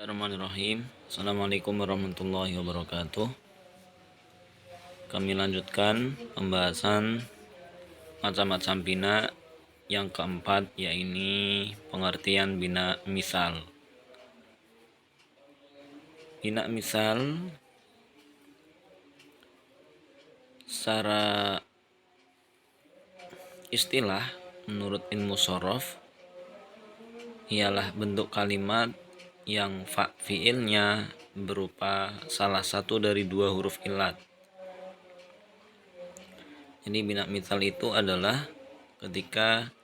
Bismillahirrahmanirrahim. Assalamualaikum warahmatullahi wabarakatuh. Kami lanjutkan pembahasan macam-macam bina yang keempat, yaitu pengertian bina misal. Bina misal secara istilah menurut ilmu shorof ialah bentuk kalimat yang fiilnya berupa salah satu dari dua huruf ilat. Jadi bina misal itu adalah ketika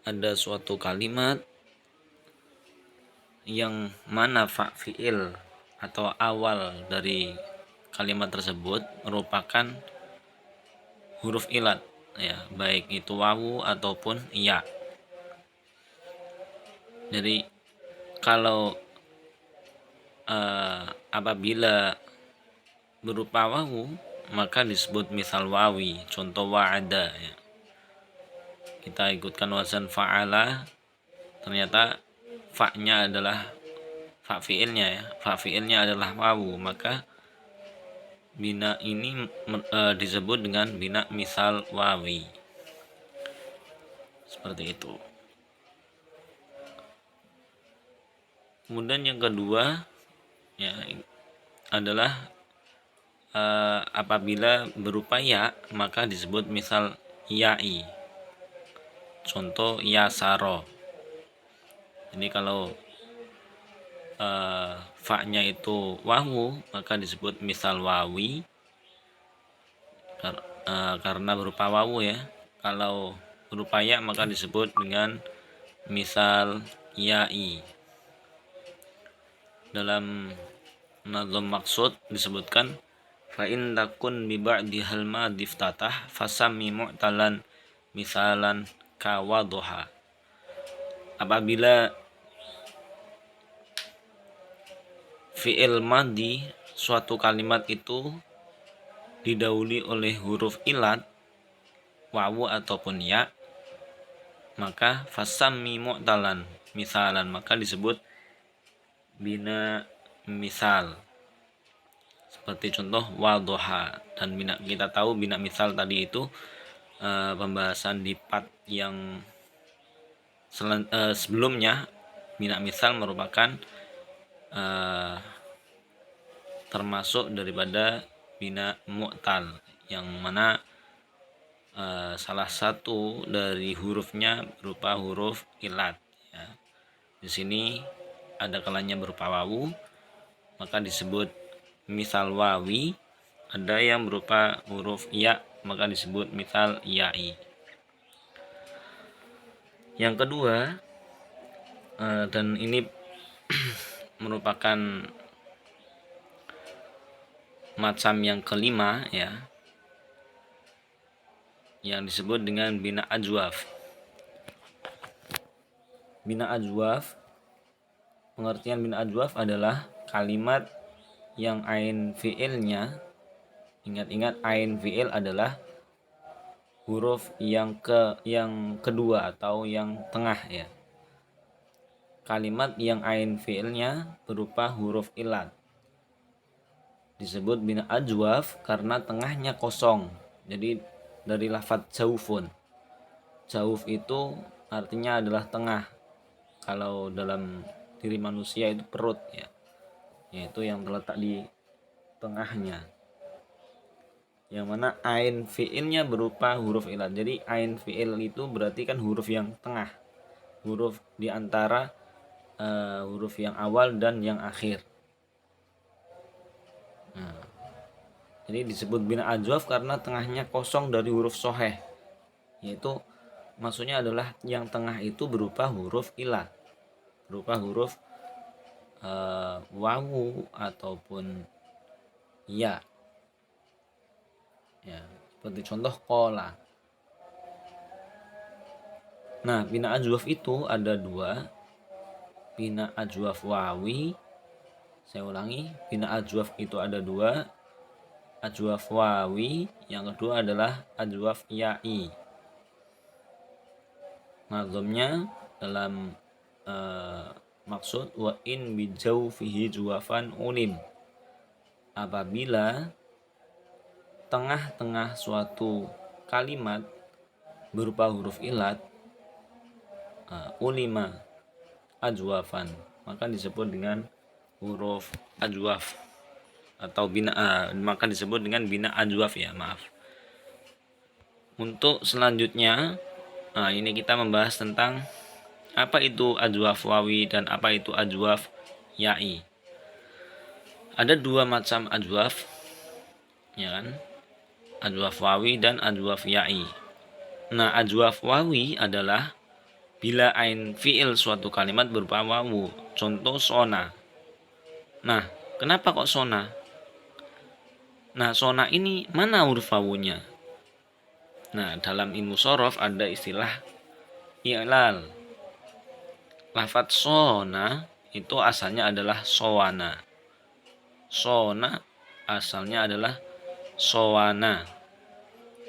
ada suatu kalimat yang mana fiil atau awal dari kalimat tersebut merupakan huruf ilat, ya, baik itu wawu ataupun ya. Jadi kalau apabila berupa wawu maka disebut misal wawi, contoh wa'ada, ya. Kita ikutkan wazan fa'ala, ternyata fa-nya adalah fa fiilnya, ya. Fa fiilnya adalah wawu, maka bina ini disebut dengan bina misal wawi. Seperti itu. Kemudian yang kedua, ya, adalah apabila berupa ya maka disebut misal ya'i, contoh yasaro. Jadi kalau fa-nya itu wawu maka disebut misal wawi karena berupa wawu, ya. Kalau berupa ya maka disebut dengan misal ya'i. Dalam nazam maksud disebutkan fa in takun bi ba'di hal madhi iftatah fasami mu'talan misalan kawadhuha. Apabila fi'il madhi suatu kalimat itu didahului oleh huruf ilat wawu ataupun ya, maka fasami mu'talan misalan, maka disebut bina misal. Seperti contoh wadhuha. Dan bina, kita tahu bina misal tadi itu pembahasan di part yang sebelumnya. Bina misal merupakan termasuk daripada bina mu'tal, yang mana salah satu dari hurufnya berupa huruf ilat, ya. Di sini ada kalanya berupa wawu maka disebut misal wawi, ada yang berupa huruf ya maka disebut misal ya'i. Yang kedua, dan ini merupakan macam yang kelima, ya, yang disebut dengan bina ajwaf. Bina ajwaf, pengertian bina ajwaf adalah kalimat yang ain fiilnya, ingat-ingat ain fiil adalah huruf yang kedua atau yang tengah, ya. Kalimat yang ain fiilnya berupa huruf ilat disebut bina ajwaf karena tengahnya kosong. Jadi dari lafadz jaufun, jauf itu artinya adalah tengah. Kalau dalam diri manusia itu perut, ya, yaitu yang terletak di tengahnya, yang mana ain fiilnya berupa huruf ilat. Jadi ain fiil itu berarti kan huruf yang tengah, huruf di antara huruf yang awal dan yang akhir. Nah, jadi disebut bina ajwaf karena tengahnya kosong dari huruf soheh, yaitu maksudnya adalah yang tengah itu berupa huruf ilat, berupa huruf wawu ataupun ya, ya, seperti contoh kola. Nah, bina ajwaf itu ada dua, bina ajwaf wawi. Saya ulangi, bina ajwaf itu ada dua, ajwaf wawi, yang kedua adalah ajwaf ya'i. Nazamnya dalam Maksud wa in bijaufihi juwafan ulim. Apabila tengah-tengah suatu kalimat berupa huruf ilat ulima ajwafan, maka disebut dengan huruf ajwaf atau maka disebut dengan bina ajwaf ya, maaf. Untuk selanjutnya, ini kita membahas tentang apa itu ajwaf wawi dan apa itu ajwaf ya'i. Ada dua macam ajwaf, ya kan? Ajwaf wawi dan ajwaf ya'i. Nah, ajwaf wawi adalah bila ain fi'il suatu kalimat berupa wawu. Contoh sona. Nah, kenapa kok sona? Nah, sona ini mana huruf wawunya? Nah, dalam ilmu shorof ada istilah i'lal. Lafadz sona itu asalnya adalah sowana. Sona asalnya adalah sowana.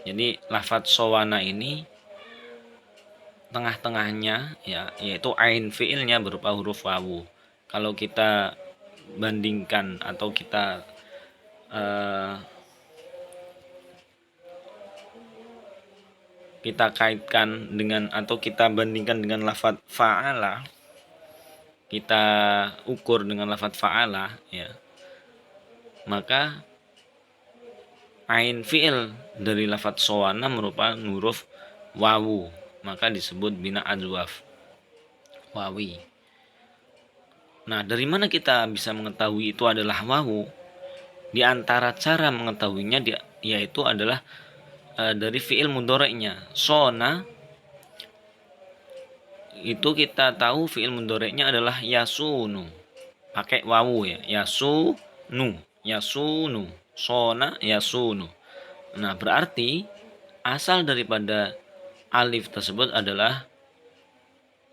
Jadi lafadz sowana ini tengah-tengahnya ya, yaitu ain fi'ilnya berupa huruf wawu. Kalau kita bandingkan atau kita kaitkan dengan atau kita bandingkan dengan lafadz fa'ala, kita ukur dengan lafadz fa'ala ya, maka ain fi'il dari lafadz sowana merupakan huruf wawu, maka disebut bina ajwaf wawi. Nah, dari mana kita bisa mengetahui itu adalah wawu? Di antara cara mengetahuinya yaitu adalah dari fi'il mudhari'nya. Sona itu kita tahu fi'il mudhari'nya adalah yasunu. Pakai wawu ya. Yasunu. Sona yasunu. Nah, berarti asal daripada alif tersebut adalah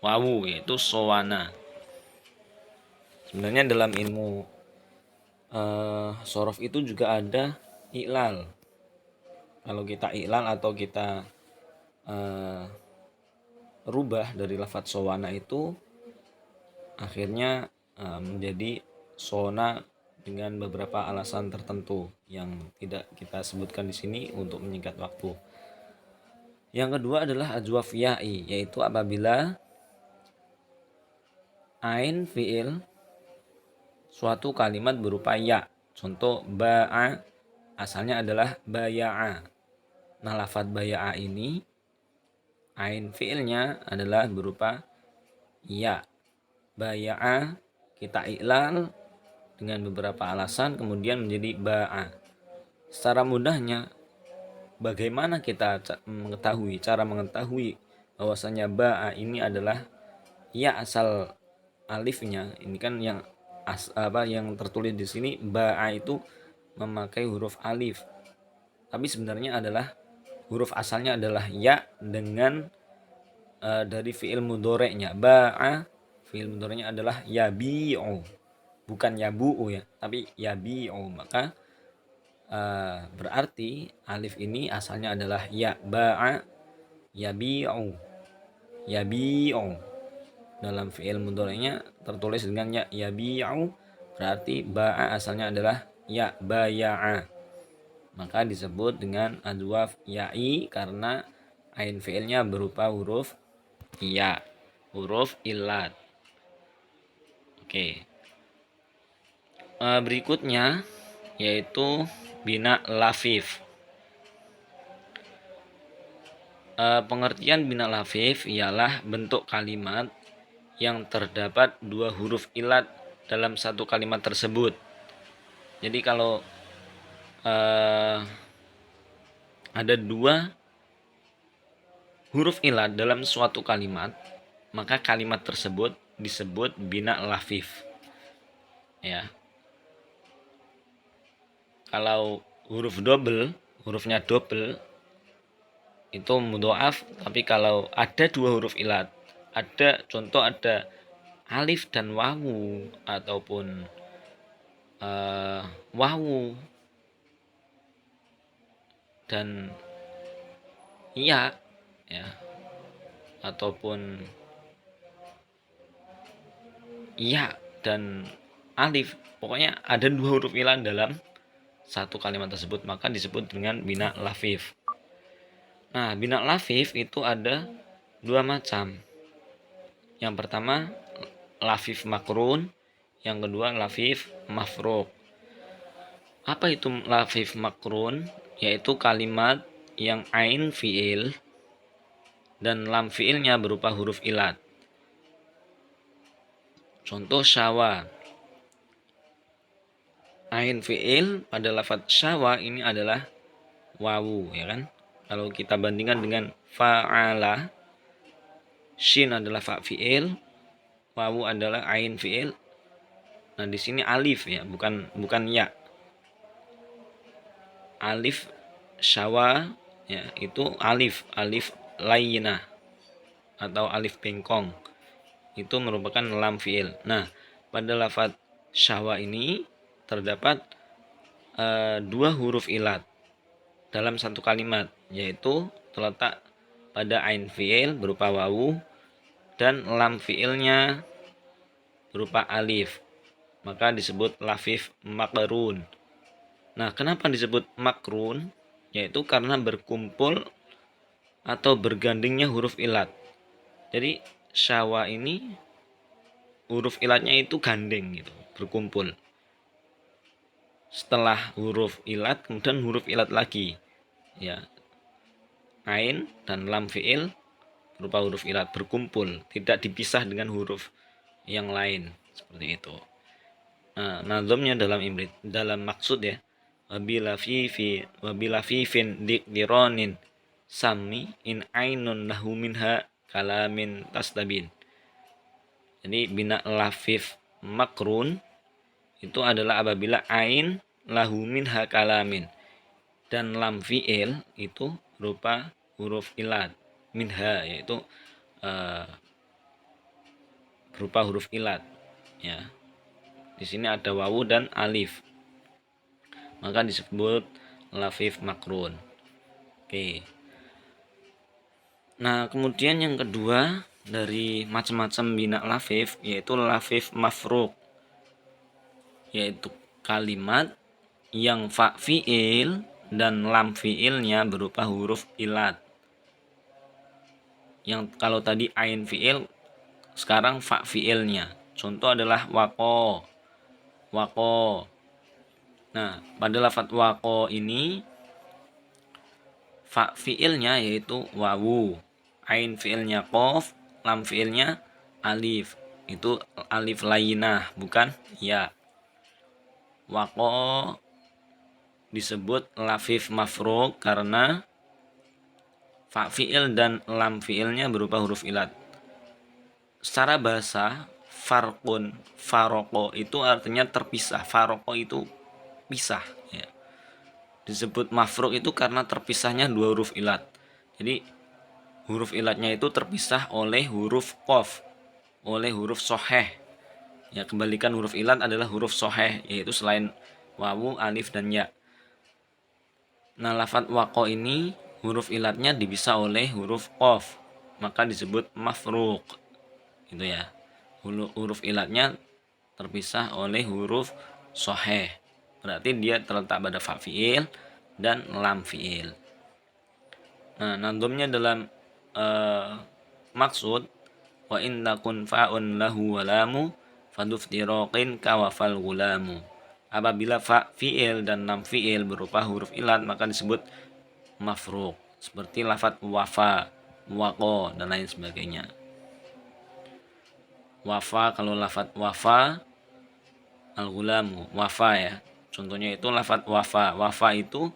wawu, yaitu sowana. Sebenarnya dalam ilmu shorof itu juga ada i'lal. Kalau kita i'lal atau kita rubah dari lafadz sowana itu akhirnya menjadi sona dengan beberapa alasan tertentu yang tidak kita sebutkan di sini untuk menyingkat waktu. Yang kedua adalah ajwaf ya'i, yaitu apabila ain fi'il suatu kalimat berupa ya. Contoh ba'a asalnya adalah baya'a. Nah, lafadz baya'a ini ain fi'ilnya adalah berupa ya. Baya'a kita i'lal dengan beberapa alasan kemudian menjadi ba'a. Secara mudahnya bagaimana kita cara mengetahui bahwasanya ba'a ini adalah ya asal alifnya. Ini kan yang yang tertulis di sini ba'a itu memakai huruf alif. Tapi sebenarnya adalah huruf asalnya adalah ya dengan dari fi'il mudhari'nya. Ba'a fi'il mudhari'nya adalah yabi'u. Bukan yabu'u ya, tapi yabi'u. Maka berarti alif ini asalnya adalah ya. Ba'a yabi'u. Yabi'u. Dalam fi'il mudhari'nya tertulis dengan ya yabi'u, berarti ba'a asalnya adalah ya baya'a. Maka disebut dengan ajwaf ya'i karena ain fi'ilnya berupa huruf ya, huruf illat. Oke. Berikutnya yaitu bina lafif. Pengertian bina lafif ialah bentuk kalimat yang terdapat dua huruf ilat dalam satu kalimat tersebut. Jadi kalau ada dua huruf ilat dalam suatu kalimat, maka kalimat tersebut disebut bina lafif. Ya. Kalau hurufnya double itu mudhoaf, tapi kalau ada dua huruf ilat, ada alif dan wawu ataupun wawu dan ya ataupun ya dan alif. Pokoknya ada dua huruf ilat dalam satu kalimat tersebut, maka disebut dengan bina lafif. Nah, bina lafif itu ada dua macam. Yang pertama lafif makrun, yang kedua lafif mafruk. Apa itu lafif makrun? Yaitu kalimat yang ain fiil dan lam fiilnya berupa huruf ilat. Contoh syawa. Ain fiil pada lafaz syawa ini adalah wawu, ya kan? Kalau kita bandingkan dengan fa'ala, shin adalah fa fiil, wawu adalah ain fiil. Nah, di sini alif ya, bukan ya. Alif syawa ya, itu alif layyinah atau alif bengkong. Itu merupakan lam fiil. Nah, pada lafaz syawa ini terdapat dua huruf ilat dalam satu kalimat, yaitu terletak pada ain fiil berupa wawu dan lam fiilnya berupa alif, maka disebut lafif makrun. Nah, kenapa disebut makrun? Yaitu karena berkumpul atau bergandingnya huruf ilat. Jadi syawa ini huruf ilatnya itu gandeng gitu, berkumpul. Setelah huruf ilat kemudian huruf ilat lagi, ya, ain dan lam fiil berupa huruf ilat berkumpul, tidak dipisah dengan huruf yang lain, seperti itu. Nah, nazamnya dalam maksud ya, wabila fifin dironin sami in ainun lahu minha kalamin tastabin. Jadi bina lafif makrun itu adalah apabila ain lahu minha kalamin dan lam fiil itu berupa huruf ilat, minha yaitu berupa huruf ilat, ya. Di sini ada wawu dan alif, maka disebut lafif makrun. Oke. Nah, kemudian yang kedua dari macam-macam bina lafif yaitu lafif mafruk, yaitu kalimat yang fa fiil dan lam fiilnya berupa huruf ilat. Yang kalau tadi ain fiil, sekarang fa fiilnya. Contoh adalah wako. Nah, pada lafaz wako ini fa fiilnya yaitu wawu, ain fiilnya qaf, lam fiilnya alif. Itu alif layyinah, bukan ya. Waqo disebut lafif mafruk karena fa fiil dan lam fiilnya berupa huruf ilat. Secara bahasa farqun, faroko itu artinya terpisah. Faroko itu pisah ya. Disebut mafruk itu karena terpisahnya dua huruf ilat. Jadi huruf ilatnya itu terpisah oleh huruf qaf, oleh huruf soheh. Ya, kembalikan huruf ilat adalah huruf soheh, yaitu selain wawu, alif, dan ya. Nah, lafaz waqo ini huruf ilatnya dipisah oleh huruf qaf, maka disebut mafruq. Gitu ya. Huruf ilatnya terpisah oleh huruf soheh. Berarti dia terletak pada fa fiil dan lam fiil. Nah, nazamnya dalam maksud wa in takun fa'un lahu walamu faduftiraqin kawafal gulamu. Apabila fa fiil dan lam fiil berupa huruf ilat maka disebut mafruq, seperti lafaz wafa, waqo dan lain sebagainya. Wafa, kalau lafaz wafa, al-gulamu wafa ya. Contohnya itu lafaz wafa. Wafa itu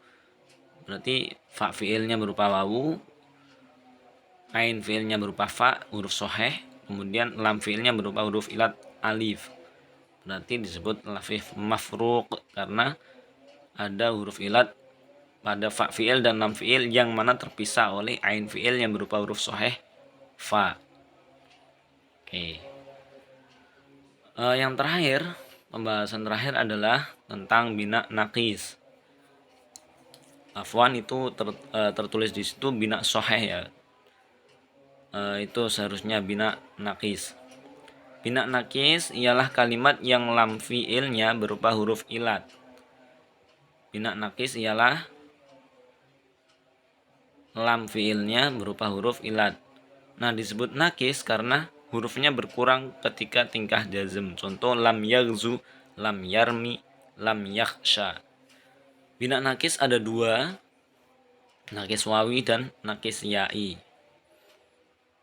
berarti fa fiilnya berupa wawu, ain fiilnya berupa fa, huruf soheh, kemudian lam fiilnya berupa huruf ilat alif. Berarti disebut lafif mafruq karena ada huruf ilat pada fa fiil dan lam fiil yang mana terpisah oleh ain fiil yang berupa huruf soheh fa. Oke. Yang terakhir, pembahasan terakhir adalah tentang bina nakis. Afwan itu tertulis di situ bina soheh ya. Itu seharusnya bina nakis. Bina nakis ialah kalimat yang lam fi'ilnya berupa huruf ilat. Bina nakis ialah lam fi'ilnya berupa huruf ilat. Nah, disebut nakis karena hurufnya berkurang ketika tingkah jazm. Contoh lam yaghzu, lam yarmi, lam yakhsha. Bina nakis ada dua, nakis wawi dan nakis ya'i.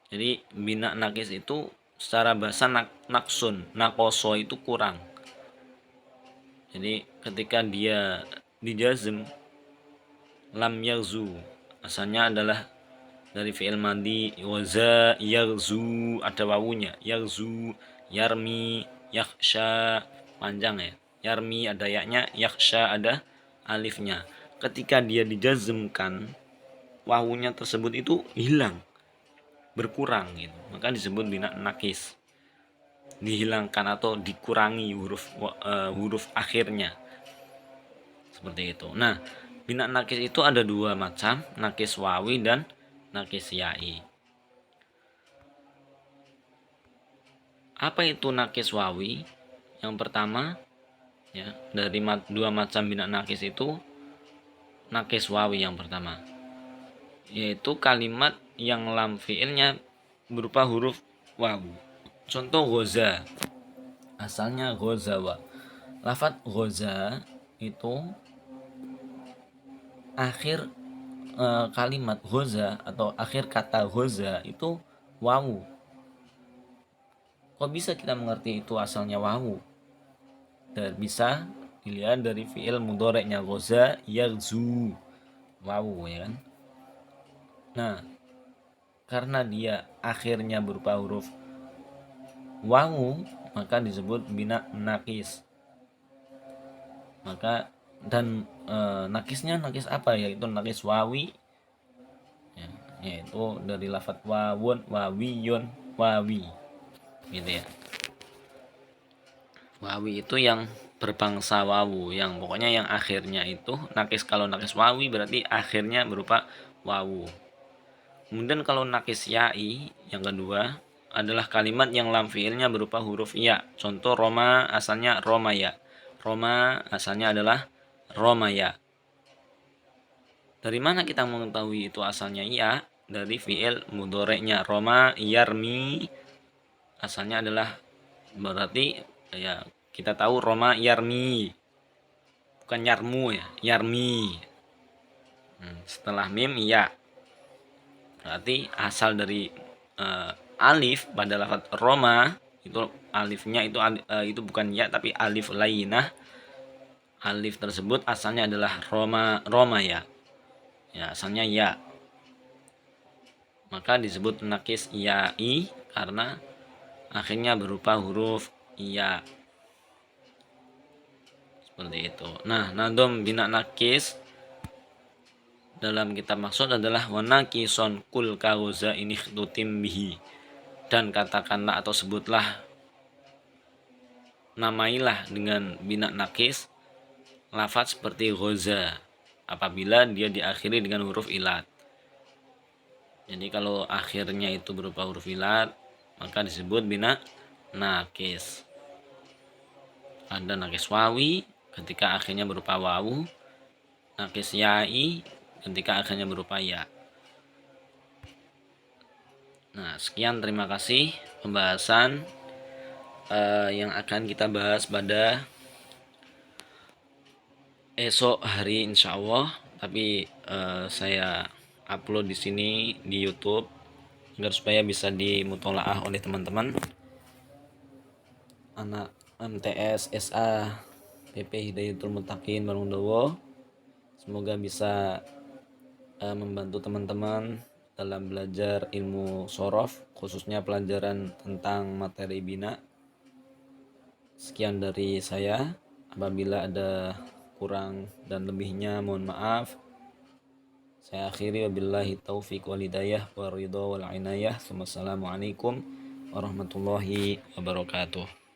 Jadi bina nakis itu secara bahasa naksun, nakoso itu kurang. Jadi ketika dia dijazm lam yaghzu, asalnya adalah dari fi'il madi waza yaghzu, ada wawunya, yaghzu, yarmi, yakhsha, panjang ya. Yarmi ada yaknya, yakhsha ada alifnya. Ketika dia dijazmkan, wawunya tersebut itu hilang, berkurang gitu. Maka disebut bina nakis. Dihilangkan atau dikurangi huruf akhirnya. Seperti itu. Nah, bina nakis itu ada dua macam, nakis wawi dan nakis ya'i. Apa itu nakis wawi? Yang pertama, ya, dari dua macam bina nakis itu, nakis wawi yang pertama, yaitu kalimat yang lam fi'ilnya berupa huruf wawu. Contoh ghoza, asalnya ghozawa. Lafadz ghoza itu akhir kalimat ghoza atau akhir kata ghoza itu wawu. Kok bisa kita mengerti itu asalnya wawu? Dan bisa dilihat dari fi'il mudhoreknya ghoza yaghzu, wawu ya kan. Nah, karena dia akhirnya berupa huruf wawu, maka disebut bina nakis. Maka dan nakisnya nakis apa? Yaitu nakis wawi, ya, yaitu dari lafadz wawun, wawiyun, wawi, gitu ya. Wawi itu yang berbangsa wawu, yang pokoknya yang akhirnya itu nakis. Kalau nakis wawi berarti akhirnya berupa wawu. Kemudian kalau nakis ya'i yang kedua adalah kalimat yang lam fi'ilnya berupa huruf ya. Contoh Roma, asalnya Romaya. Roma asalnya adalah Romaya. Dari mana kita mengetahui itu asalnya ya? Dari fi'il mudhoreknya Roma yarmi, asalnya adalah, berarti ya kita tahu Roma yarmi, bukan yarmu ya, yarmi. Setelah mim ya, berarti asal dari alif pada lafadz Roma itu alifnya itu bukan ya tapi alif lainah. Alif tersebut asalnya adalah Roma ya. Ya, asalnya ya. Maka disebut nakis ya'i karena akhirnya berupa huruf ya. Seperti itu. Nah, nadom bina nakis dalam kitab maksud adalah wanakison kul kagoza ini tutim bihi, dan katakanlah atau sebutlah, namailah dengan bina nakis lafaz seperti ghoza apabila dia diakhiri dengan huruf ilat. Jadi kalau akhirnya itu berupa huruf ilat maka disebut bina nakis. Ada nakis wawi ketika akhirnya berupa wawu, nakis ya'i ketika akhirnya berupa ya. Nah, sekian, terima kasih pembahasan yang akan kita bahas pada esok hari insya Allah. Tapi saya upload di sini di YouTube agar supaya bisa dimutolaah oleh teman-teman anak MTS SA PP Hidayatul Muttaqin Barungdowo. Semoga bisa membantu teman-teman dalam belajar ilmu sorof, khususnya pelajaran tentang materi bina. Sekian dari saya. Apabila ada kurang dan lebihnya mohon maaf. Saya akhiri wabillahi taufiq wal hidayah wa ridha wal inayah. Wassalamualaikum warahmatullahi wabarakatuh.